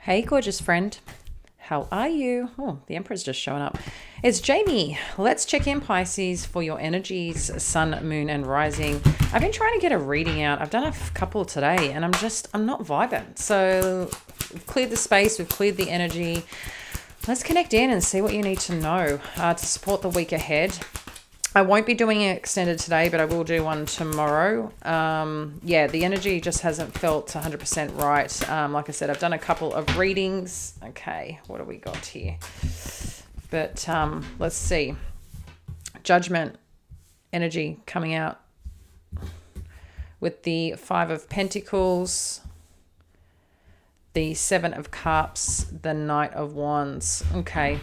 Hey, gorgeous friend. How are you? Oh, the Emperor's just showing up. It's Jamie. Let's check in, Pisces, for your energies, sun, moon, and rising. I've been trying to get a reading out. I've done a couple today, and I'm not vibing. So we've cleared the space, we've cleared the energy. Let's connect in and see what you need to know to support the week ahead. I won't be doing it extended today, but I will do one tomorrow. The energy just hasn't felt 100% right. Like I said, I've done a couple of readings. Okay, what do we got here? But let's see. Judgment energy coming out with the Five of Pentacles, the Seven of Cups, the Knight of Wands. Okay.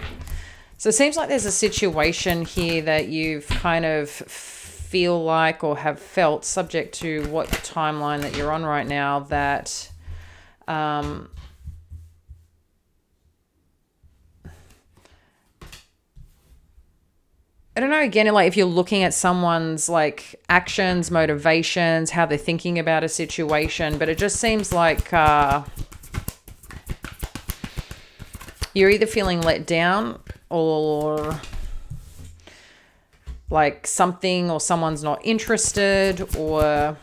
So it seems like there's a situation here that you've kind of feel like or have felt, subject to what timeline that you're on right now, that I don't know, again, like if you're looking at someone's like actions, motivations, how they're thinking about a situation, but it just seems like you're either feeling let down or like something or someone's not interested, or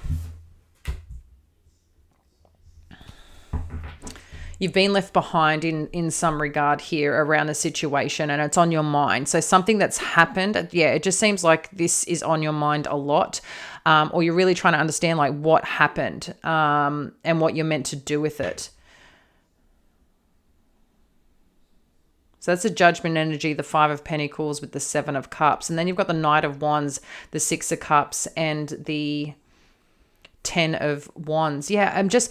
you've been left behind in some regard here around a situation, and it's on your mind. So something that's happened, it just seems like this is on your mind a lot, or you're really trying to understand like what happened and what you're meant to do with it. So that's the Judgment energy, the Five of Pentacles with the Seven of Cups. And then you've got the Knight of Wands, the Six of Cups, and the Ten of Wands. Yeah, I'm just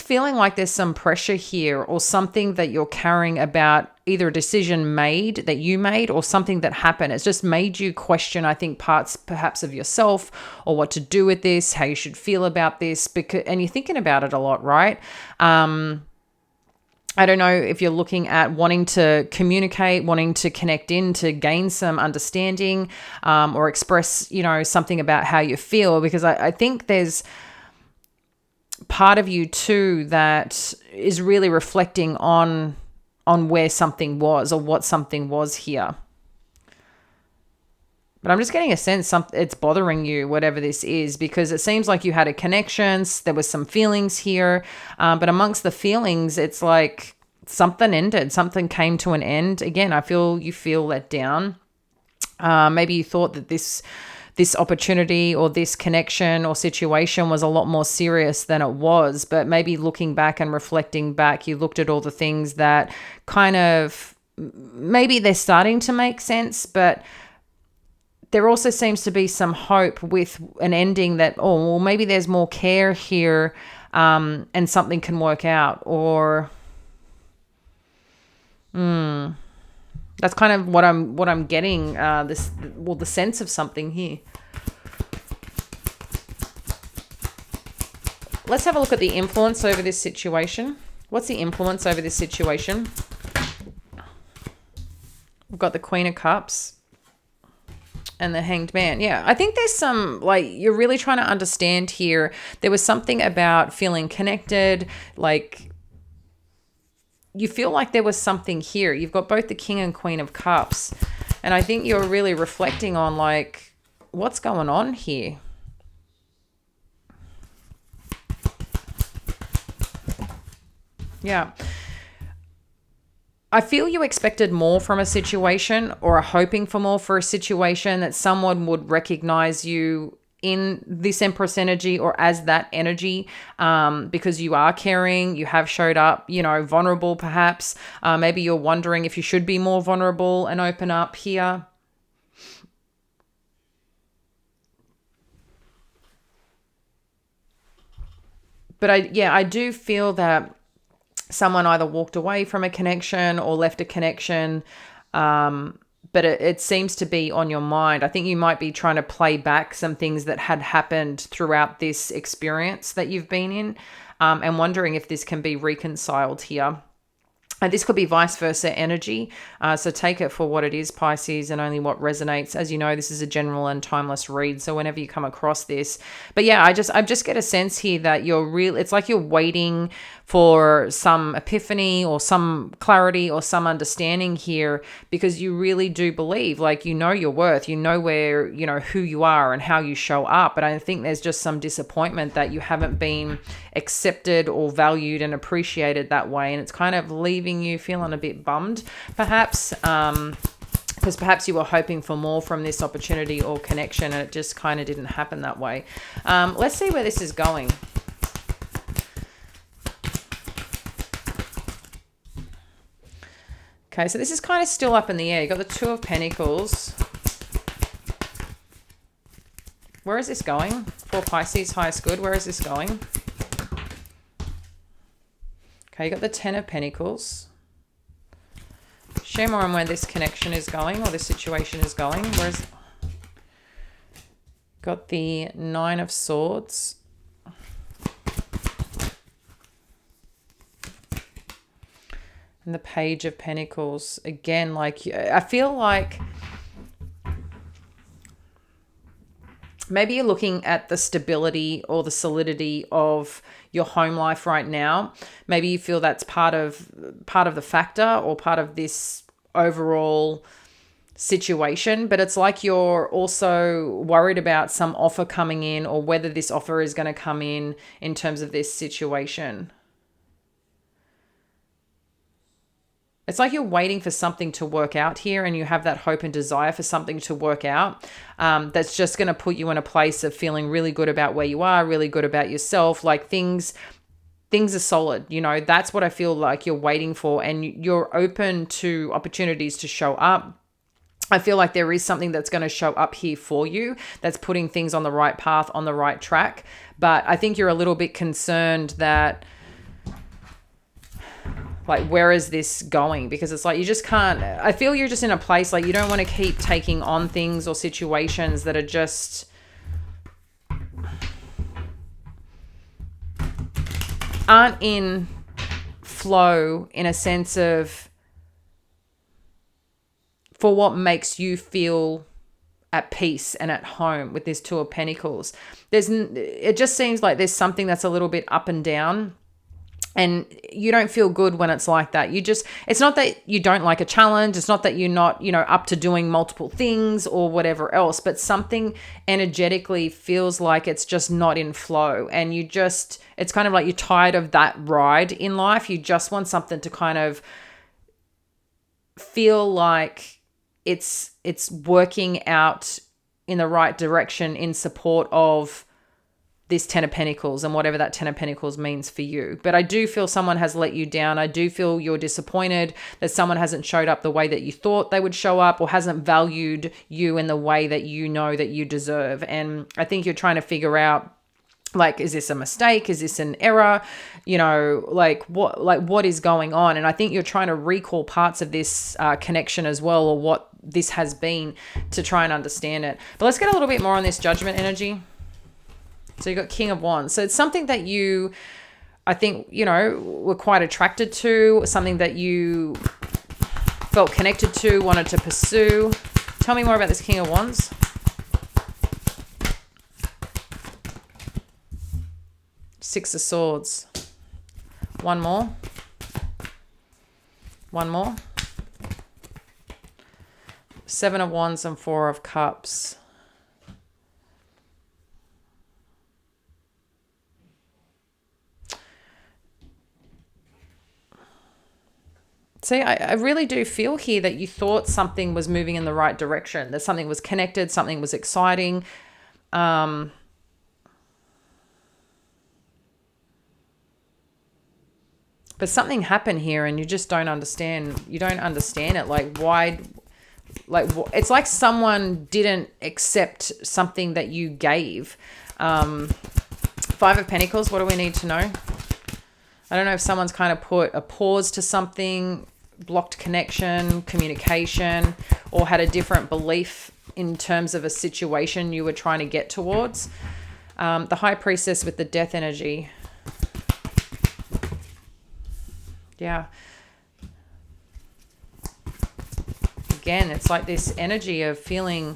feeling like there's some pressure here, or something that you're carrying about, either a decision made that you made or something that happened. It's just made you question, I think, parts perhaps of yourself, or what to do with this, how you should feel about this, and you're thinking about it a lot, right? I don't know if you're looking at wanting to communicate, wanting to connect in to gain some understanding, or express, something about how you feel, because I think there's part of you too that is really reflecting on where something was or what something was here. But I'm just getting a sense it's bothering you, whatever this is, because it seems like you had a connection. There was some feelings here. But amongst the feelings, it's like something ended. Something came to an end. Again, you feel let down. Maybe you thought that this opportunity or this connection or situation was a lot more serious than it was. But maybe looking back and reflecting back, you looked at all the things that kind of, maybe they're starting to make sense, but there also seems to be some hope with an ending that, maybe there's more care here, and something can work out, or that's kind of what I'm getting, the sense of something here. Let's have a look at the influence over this situation. What's the influence over this situation? We've got the Queen of Cups and the Hanged Man. Yeah, I think there's some, like, you're really trying to understand here. There was something about feeling connected, like you feel like there was something here. You've got both the King and Queen of Cups. And I think you're really reflecting on, like, what's going on here? Yeah. I feel you expected more from a situation, or are hoping for more for a situation, that someone would recognize you in this Empress energy or as that energy, because you are caring, you have showed up, vulnerable perhaps. Maybe you're wondering if you should be more vulnerable and open up here. But I do feel that someone either walked away from a connection or left a connection, but it seems to be on your mind. I think you might be trying to play back some things that had happened throughout this experience that you've been in, and wondering if this can be reconciled here. This could be vice versa energy. So take it for what it is, Pisces, and only what resonates. As you know, this is a general and timeless read. So whenever you come across this, but yeah, I just get a sense here that it's like you're waiting for some epiphany or some clarity or some understanding here, because you really do believe, like, you know your worth, you know where, you know who you are and how you show up. But I think there's just some disappointment that you haven't been accepted or valued and appreciated that way. And it's kind of leaving you feeling a bit bummed, perhaps, because perhaps you were hoping for more from this opportunity or connection and it just kind of didn't happen that way. Let's see where this is going. Okay, so this is kind of still up in the air. You've got the Two of Pentacles. Where is this going? For Pisces, highest good. Where is this going? Okay, you got the Ten of Pentacles. Share more on where this connection is going or this situation is going. Where's got the Nine of Swords. And the Page of Pentacles. Again, like, I feel like maybe you're looking at the stability or the solidity of your home life right now. Maybe you feel that's part of the factor or part of this overall situation, but it's like you're also worried about some offer coming in or whether this offer is going to come in terms of this situation. It's like you're waiting for something to work out here, and you have that hope and desire for something to work out. That's just going to put you in a place of feeling really good about where you are, really good about yourself. Like things are solid. You know, that's what I feel like you're waiting for, and you're open to opportunities to show up. I feel like there is something that's going to show up here for you that's putting things on the right path, on the right track. But I think you're a little bit concerned that, like, where is this going? Because it's like you just can't, I feel you're just in a place like you don't want to keep taking on things or situations that are just aren't in flow, in a sense of for what makes you feel at peace and at home with this Two of Pentacles. It just seems like there's something that's a little bit up and down. And you don't feel good when it's like that. It's not that you don't like a challenge. It's not that you're not, up to doing multiple things or whatever else, but something energetically feels like it's just not in flow. And it's kind of like you're tired of that ride in life. You just want something to kind of feel like it's working out in the right direction in support of this Ten of Pentacles and whatever that Ten of Pentacles means for you. But I do feel someone has let you down. I do feel you're disappointed that someone hasn't showed up the way that you thought they would show up, or hasn't valued you in the way that you know that you deserve. And I think you're trying to figure out, like, is this a mistake? Is this an error? What is going on? And I think you're trying to recall parts of this connection as well, or what this has been, to try and understand it. But let's get a little bit more on this Judgment energy. So you got King of Wands. So it's something that you, I think, were quite attracted to, something that you felt connected to, wanted to pursue. Tell me more about this King of Wands. Six of Swords. One more. Seven of Wands and Four of Cups. See, I really do feel here that you thought something was moving in the right direction, that something was connected, something was exciting. But something happened here and you just don't understand. You don't understand it. Like, why? It's like someone didn't accept something that you gave. Five of Pentacles, what do we need to know? I don't know if someone's kind of put a pause to something, blocked connection, communication, or had a different belief in terms of a situation you were trying to get towards. The High Priestess with the Death energy. Yeah. again, it's like this energy of feeling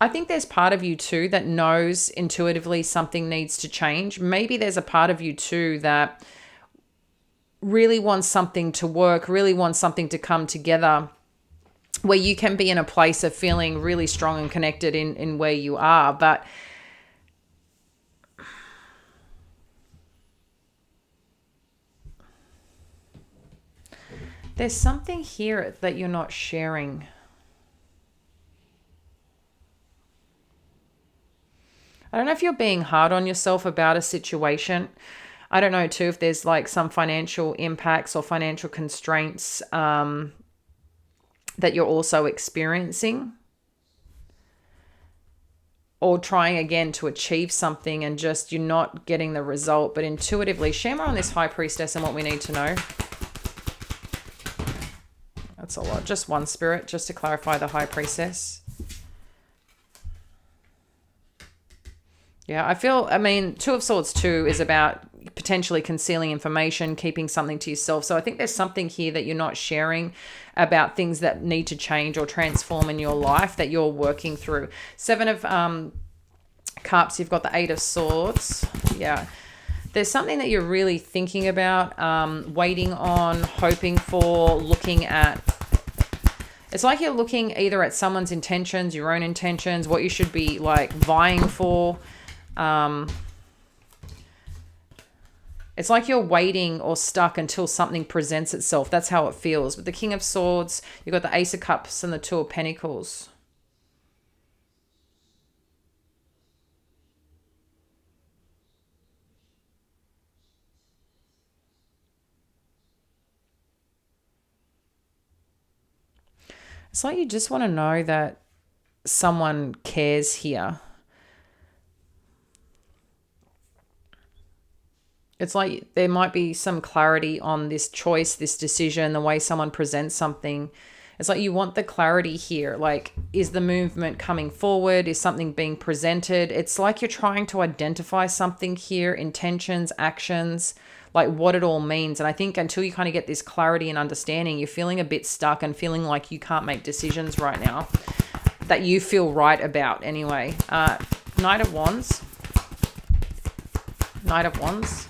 I think there's part of you too that knows intuitively something needs to change. Maybe there's a part of you too that really wants something to work, really wants something to come together, where you can be in a place of feeling really strong and connected in where you are. But there's something here that you're not sharing. I don't know if you're being hard on yourself about a situation. I don't know too if there's like some financial impacts or financial constraints that you're also experiencing, or trying again to achieve something and just you're not getting the result. But intuitively, share more on this High Priestess and what we need to know. That's a lot. Just one spirit, just to clarify the High Priestess. Yeah, I mean, Two of Swords too is about potentially concealing information, keeping something to yourself. So I think there's something here that you're not sharing about things that need to change or transform in your life that you're working through. Seven of Cups, you've got the Eight of Swords. Yeah. There's something that you're really thinking about, waiting on, hoping for, looking at. It's like you're looking either at someone's intentions, your own intentions, what you should be like vying for. It's like you're waiting or stuck until something presents itself. That's how it feels. With the King of Swords, you've got the Ace of Cups and the Two of Pentacles. It's like you just want to know that someone cares here. It's like there might be some clarity on this choice, this decision, the way someone presents something. It's like you want the clarity here. Like, is the movement coming forward? Is something being presented? It's like you're trying to identify something here, intentions, actions, like what it all means. And I think until you kind of get this clarity and understanding, you're feeling a bit stuck and feeling like you can't make decisions right now that you feel right about anyway. Knight of Wands. Knight of Wands.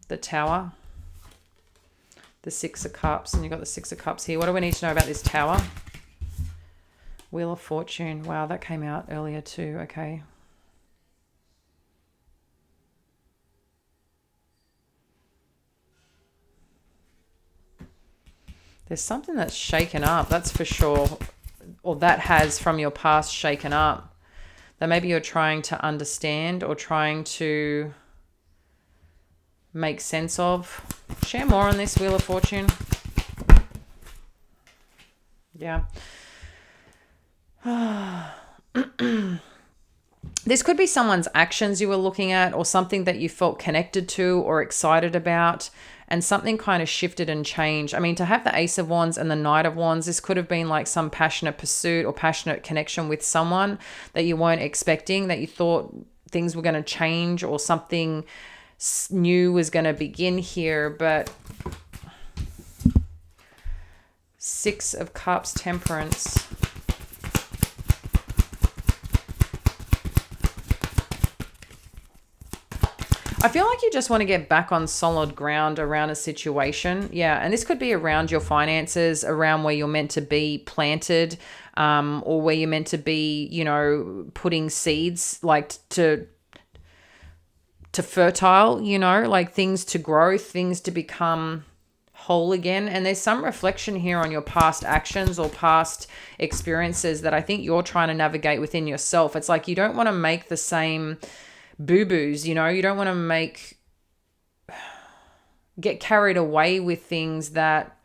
The Tower, the Six of Cups, and you've got the Six of Cups here. What do we need to know about this Tower? Wheel of Fortune. Wow, that came out earlier too. Okay. There's something that's shaken up, that's for sure, or that has from your past shaken up, that maybe you're trying to understand or trying to make sense of. Share more on this Wheel of Fortune. Yeah. This could be someone's actions you were looking at, or something that you felt connected to or excited about, and something kind of shifted and changed. I mean, to have the Ace of Wands and the Knight of Wands, this could have been like some passionate pursuit or passionate connection with someone that you weren't expecting, that you thought things were going to change or something new was going to begin here. But Six of Cups, Temperance. I feel like you just want to get back on solid ground around a situation. Yeah, and this could be around your finances, around where you're meant to be planted, or where you're meant to be, you know, putting seeds like to fertile, you know, like things to grow, things to become whole again. And there's some reflection here on your past actions or past experiences that I think you're trying to navigate within yourself. It's like you don't want to make the same boo-boos, you know, you don't want to get carried away with things that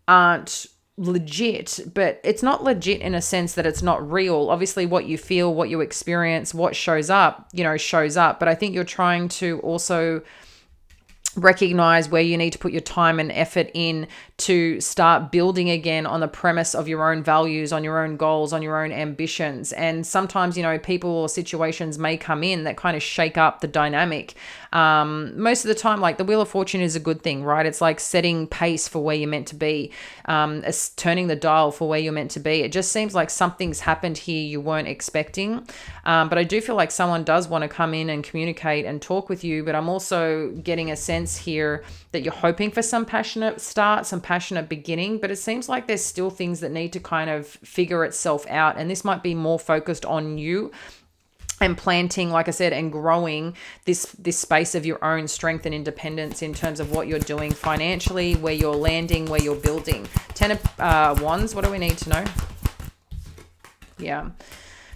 aren't legit. But it's not legit in a sense that it's not real. Obviously what you feel, what you experience, what shows up, you know, shows up. But I think you're trying to also recognize where you need to put your time and effort in to start building again on the premise of your own values, on your own goals, on your own ambitions. And sometimes, people or situations may come in that kind of shake up the dynamic. Most of the time, like the Wheel of Fortune is a good thing, right? It's like setting pace for where you're meant to be, turning the dial for where you're meant to be. It just seems like something's happened here you weren't expecting. But I do feel like someone does want to come in and communicate and talk with you. But I'm also getting a sense here that you're hoping for some passionate start, some passionate beginning. But it seems like there's still things that need to kind of figure itself out. And this might be more focused on you and planting, like I said, and growing this space of your own strength and independence in terms of what you're doing financially, where you're landing, where you're building. 10 of Wands, what do we need to know? Yeah.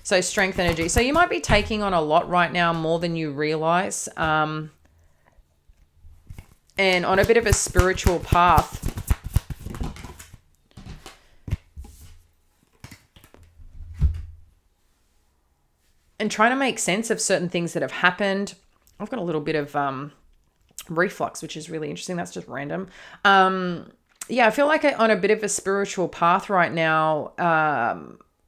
So strength energy. So you might be taking on a lot right now, more than you realize. And on a bit of a spiritual path. And trying to make sense of certain things that have happened. I've got a little bit of reflux, which is really interesting. That's just random. I feel like on a bit of a spiritual path right now,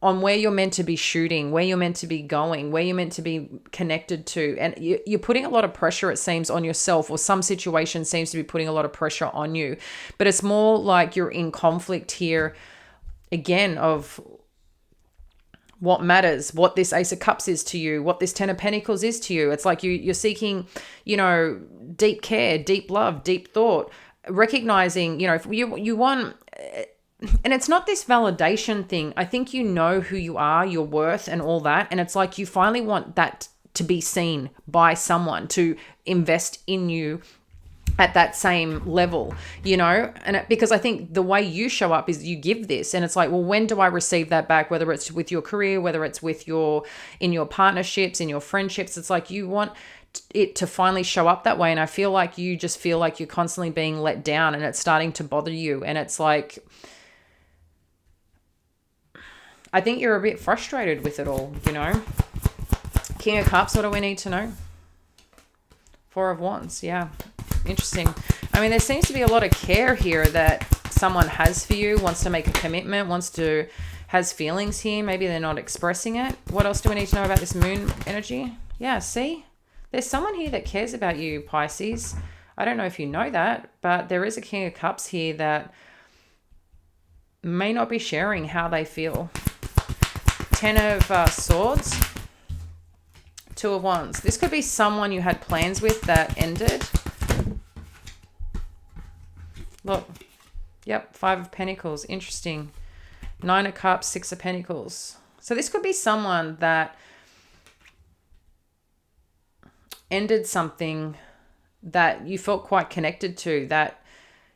on where you're meant to be shooting, where you're meant to be going, where you're meant to be connected to. And you're putting a lot of pressure, it seems, on yourself, or some situation seems to be putting a lot of pressure on you. But it's more like you're in conflict here, again, of what matters, what this Ace of Cups is to you, what this Ten of Pentacles is to you. It's like you're seeking, deep care, deep love, deep thought, recognizing, if you want, and it's not this validation thing. I think you know who you are, your worth and all that. And it's like you finally want that to be seen by someone, to invest in you at that same level, and because I think the way you show up is you give this, and it's like, well, when do I receive that back? Whether it's with your career, whether it's with in your partnerships, in your friendships, it's like you want it to finally show up that way. And I feel like you just feel like you're constantly being let down, and it's starting to bother you. And it's like, I think you're a bit frustrated with it all, King of Cups, what do we need to know? Four of Wands, yeah. Interesting. I mean, there seems to be a lot of care here that someone has for you, wants to make a commitment, has feelings here. Maybe they're not expressing it. What else do we need to know about this moon energy? Yeah, see? There's someone here that cares about you, Pisces. I don't know if you know that, but there is a King of Cups here that may not be sharing how they feel. 10 of Swords. 2 of Wands. This could be someone you had plans with that ended. Look. Yep. 5 of Pentacles. Interesting. 9 of Cups. 6 of Pentacles. So this could be someone that ended something that you felt quite connected to, that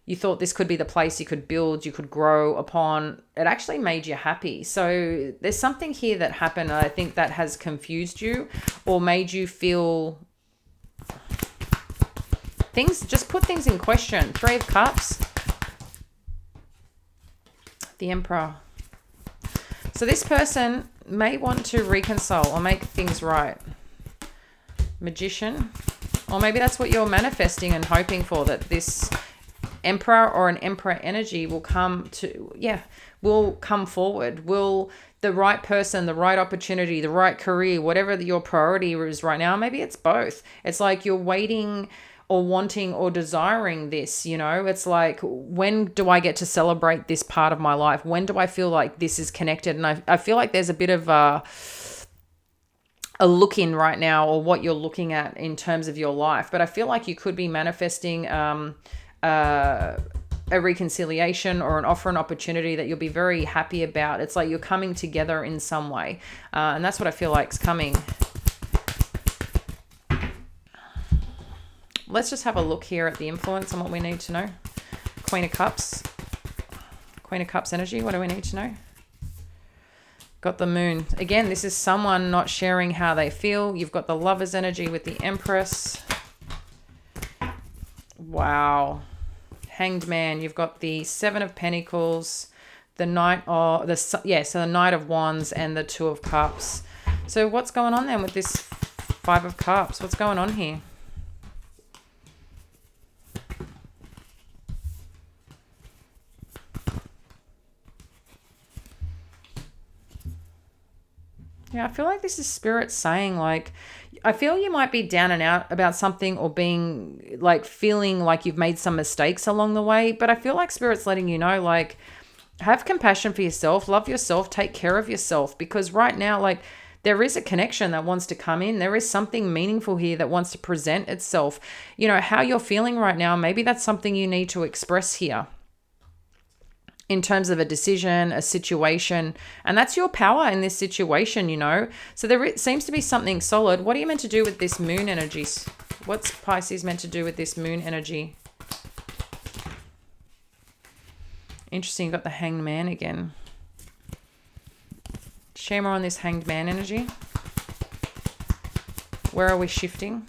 you thought this could be the place you could build, you could grow upon. It actually made you happy. So there's something here that happened, I think, that has confused you or made you feel things, just put things in question. 3 of Cups. The Emperor. So this person may want to reconcile or make things right. Magician. Or maybe that's what you're manifesting and hoping for, that this Emperor or an Emperor energy will come forward. Will the right person, the right opportunity, the right career, whatever your priority is right now, maybe it's both. It's like you're waiting or wanting or desiring this, it's like, when do I get to celebrate this part of my life? When do I feel like this is connected? And I feel like there's a bit of a look in right now, or what you're looking at in terms of your life. But I feel like you could be manifesting a reconciliation or an offer, an opportunity that you'll be very happy about. It's like you're coming together in some way. And that's what I feel like is coming. Let's just have a look here at the influence and what we need to know. Queen of Cups. Queen of Cups energy. What do we need to know? Got the Moon. Again, this is someone not sharing how they feel. You've got the Lover's energy with the Empress. Wow. Hanged Man. You've got the 7 of Pentacles, the Knight of the Knight of Wands, and the 2 of Cups. So what's going on then with this 5 of Cups? What's going on here? Yeah, I feel like this is spirit saying, like, I feel you might be down and out about something, or being like feeling like you've made some mistakes along the way. But I feel like spirit's letting you know, like, have compassion for yourself, love yourself, take care of yourself, because right now, like, there is a connection that wants to come in. There is something meaningful here that wants to present itself. You know, how you're feeling right now, maybe that's something you need to express here in terms of a decision, a situation, and that's your power in this situation, you know. So there seems to be something solid. What are you meant to do with this moon energy? What's Pisces meant to do with this moon energy? Interesting, you got the Hanged Man again. Share more on this Hanged Man energy. Where are we shifting?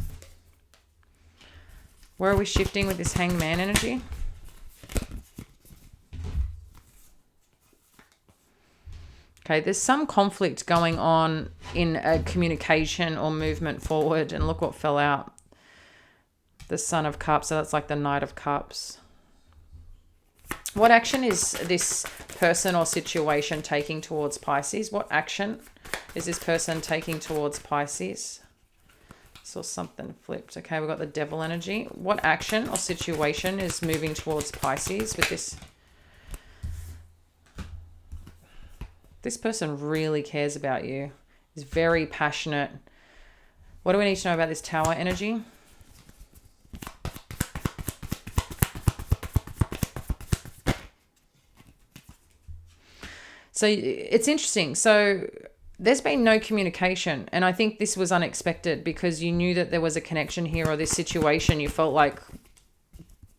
Where are we shifting with this Hanged Man energy? Okay, there's some conflict going on in a communication or movement forward. And look what fell out. The Son of Cups. So that's like the Knight of Cups. What action is this person or situation taking towards Pisces? What action is this person taking towards Pisces? Saw something flipped. Okay, we've got the Devil energy. What action or situation is moving towards Pisces with this? This person really cares about you. Is very passionate. What do we need to know about this Tower energy? So it's interesting. So there's been no communication. And I think this was unexpected, because you knew that there was a connection here, or this situation. You felt like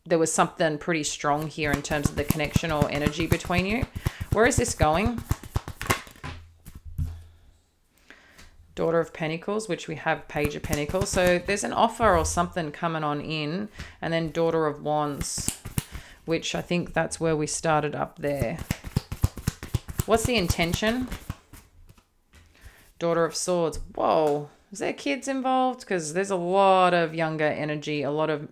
there was something pretty strong here in terms of the connection or energy between you. Where is this going? Daughter of Pentacles, which we have Page of Pentacles. So there's an offer or something coming on in. And then Daughter of Wands, which I think that's where we started up there. What's the intention? Daughter of Swords. Whoa. Is there kids involved? Because there's a lot of younger energy, a lot of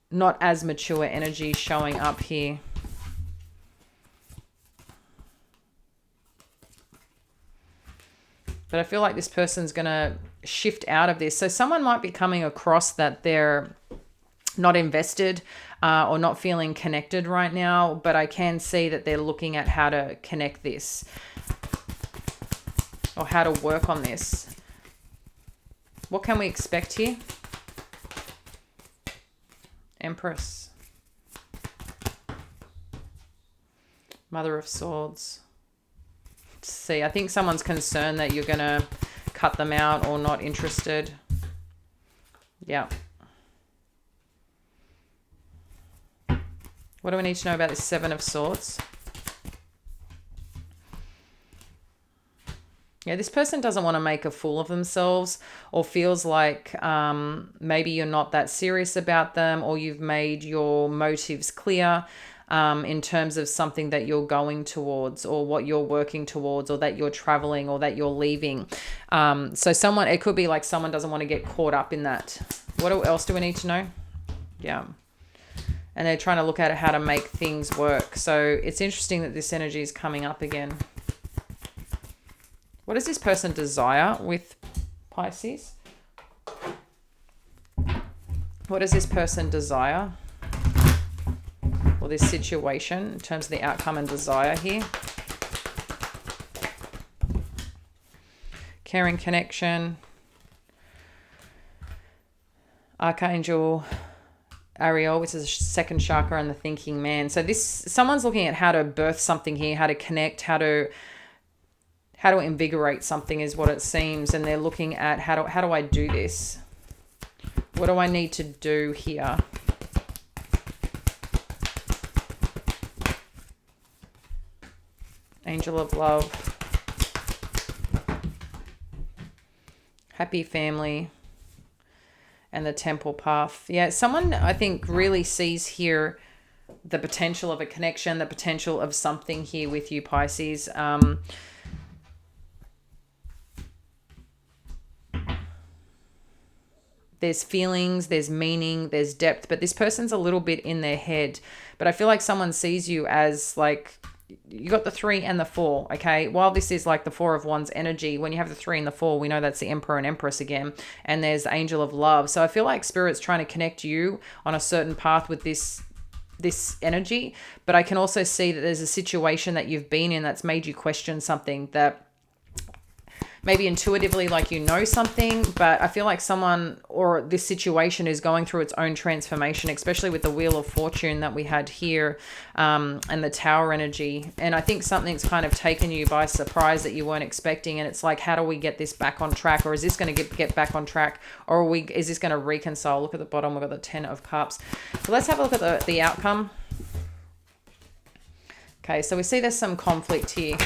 not as mature energy showing up here. But I feel like this person's going to shift out of this. So someone might be coming across that they're not invested or not feeling connected right now. But I can see that they're looking at how to connect this, or how to work on this. What can we expect here? Empress. Mother of Swords. See, I think someone's concerned that you're going to cut them out or not interested. Yeah. What do we need to know about this Seven of Swords? Yeah, this person doesn't want to make a fool of themselves, or feels like maybe you're not that serious about them, or you've made your motives clear in terms of something that you're going towards, or what you're working towards, or that you're traveling, or that you're leaving. So someone, it could be like someone doesn't want to get caught up in that. What else do we need to know? Yeah. And they're trying to look at how to make things work. So it's interesting that this energy is coming up again. What does this person desire with Pisces? What does this person desire? Or this situation in terms of the outcome and desire here? Caring connection. Archangel Ariel, which is the second chakra, and the thinking man. So this, someone's looking at how to birth something here, how to connect, how to invigorate something is what it seems. And they're looking at how do I do this? What do I need to do here? Angel of Love. Happy family. And the Temple Path. Yeah, someone I think really sees here the potential of a connection, the potential of something here with you, Pisces. There's feelings, there's meaning, there's depth, but this person's a little bit in their head. But I feel like someone sees you as like you got the 3 and the 4, okay? While this is like the 4 of Wands energy, when you have the 3 and the 4, we know that's the Emperor and Empress again, and there's the Angel of Love. So I feel like Spirit's trying to connect you on a certain path with this energy, but I can also see that there's a situation that you've been in that's made you question something, that maybe intuitively, like you know something, but I feel like someone or this situation is going through its own transformation, especially with the Wheel of Fortune that we had here, and the Tower energy. And I think something's kind of taken you by surprise that you weren't expecting. And it's like, how do we get this back on track? Or is this going to get back on track? Or is this going to reconcile? Look at the bottom. We've got the 10 of Cups. So let's have a look at the outcome. Okay, so we see there's some conflict here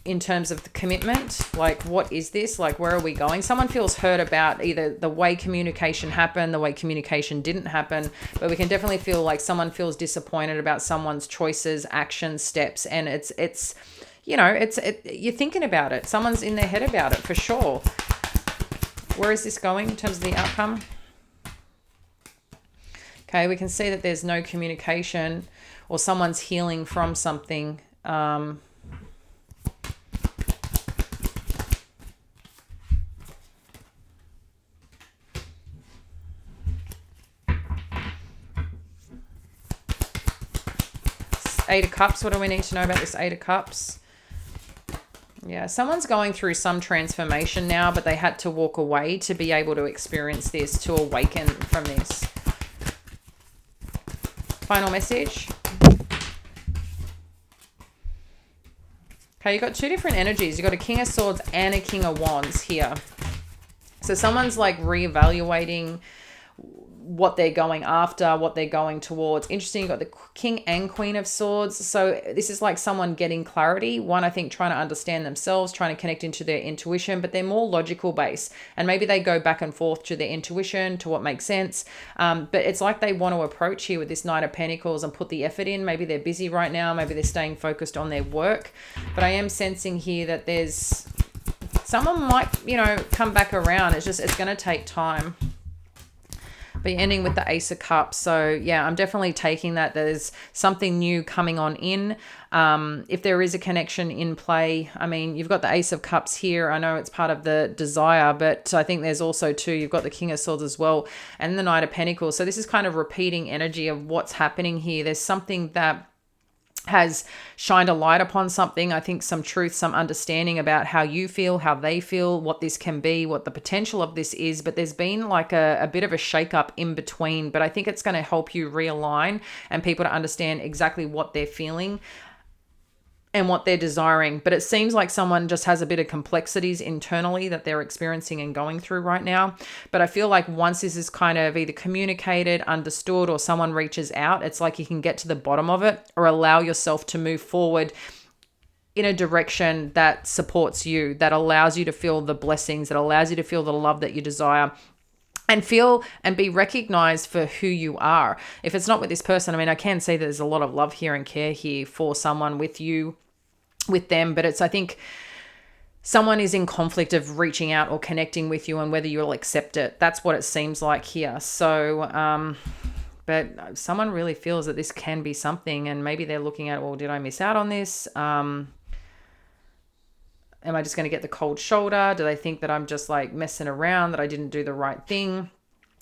in terms of the commitment. Like, what is this? Like, where are we going? Someone feels hurt about either the way communication happened, the way communication didn't happen, but we can definitely feel like someone feels disappointed about someone's choices, actions, steps. And it's you're thinking about it. Someone's in their head about it for sure. Where is this going in terms of the outcome? Okay, we can see that there's no communication, or someone's healing from something. Eight of Cups. What do we need to know about this Eight of Cups? Yeah, someone's going through some transformation now, but they had to walk away to be able to experience this, to awaken from this. Final message. Okay, you've got two different energies. You've got a King of Swords and a King of Wands here. So someone's like reevaluating what they're going after, what they're going towards. Interesting, you've got the King and Queen of Swords. So this is like someone getting clarity. One, I think, trying to understand themselves, trying to connect into their intuition, but they're more logical based. And maybe they go back and forth to their intuition, to what makes sense. But it's like they want to approach here with this Knight of Pentacles and put the effort in. Maybe they're busy right now. Maybe they're staying focused on their work. But I am sensing here that there's someone might, come back around. It's going to take time. But you're ending with the Ace of Cups. So yeah, I'm definitely taking that there's something new coming on in. If there is a connection in play, I mean, you've got the Ace of Cups here. I know it's part of the desire, but I think there's also you've got the King of Swords as well, and the Knight of Pentacles. So this is kind of repeating energy of what's happening here. There's something that has shined a light upon something. I think some truth, some understanding about how you feel, how they feel, what this can be, what the potential of this is. But there's been like a bit of a shakeup in between. But I think it's going to help you realign and people to understand exactly what they're feeling and what they're desiring. But it seems like someone just has a bit of complexities internally that they're experiencing and going through right now. But I feel like once this is kind of either communicated, understood, or someone reaches out, it's like you can get to the bottom of it or allow yourself to move forward in a direction that supports you, that allows you to feel the blessings, that allows you to feel the love that you desire, and feel and be recognized for who you are. If it's not with this person, I mean, I can see that there's a lot of love here and care here for someone with you, with them, but I think someone is in conflict of reaching out or connecting with you and whether you'll accept it. That's what it seems like here. So, but someone really feels that this can be something, and maybe they're looking at, well, did I miss out on this? Am I just going to get the cold shoulder? Do they think that I'm just like messing around, that I didn't do the right thing?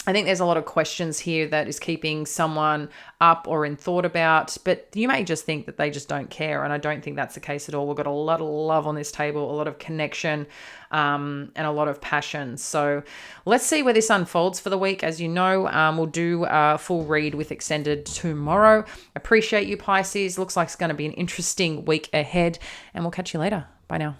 I think there's a lot of questions here that is keeping someone up or in thought about, but you may just think that they just don't care. And I don't think that's the case at all. We've got a lot of love on this table, a lot of connection, and a lot of passion. So let's see where this unfolds for the week. As you know, we'll do a full read with extended tomorrow. Appreciate you, Pisces. Looks like it's going to be an interesting week ahead, and we'll catch you later. Bye now.